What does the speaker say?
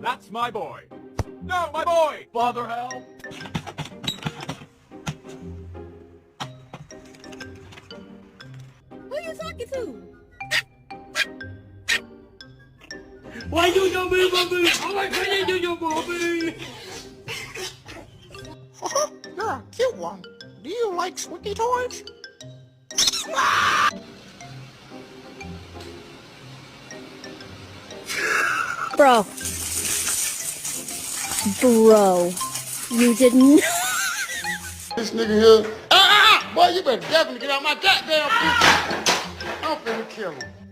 That's my boy. No, my boy! Father, help! Who you talking to? Why you know me, mommy? Oh my God, you know mommy. You're a cute one. Do you like squeaky toys? Bro. Bro. You didn't. This nigga here. Boy, you better definitely get out my goddamn feet. I'm finna kill him.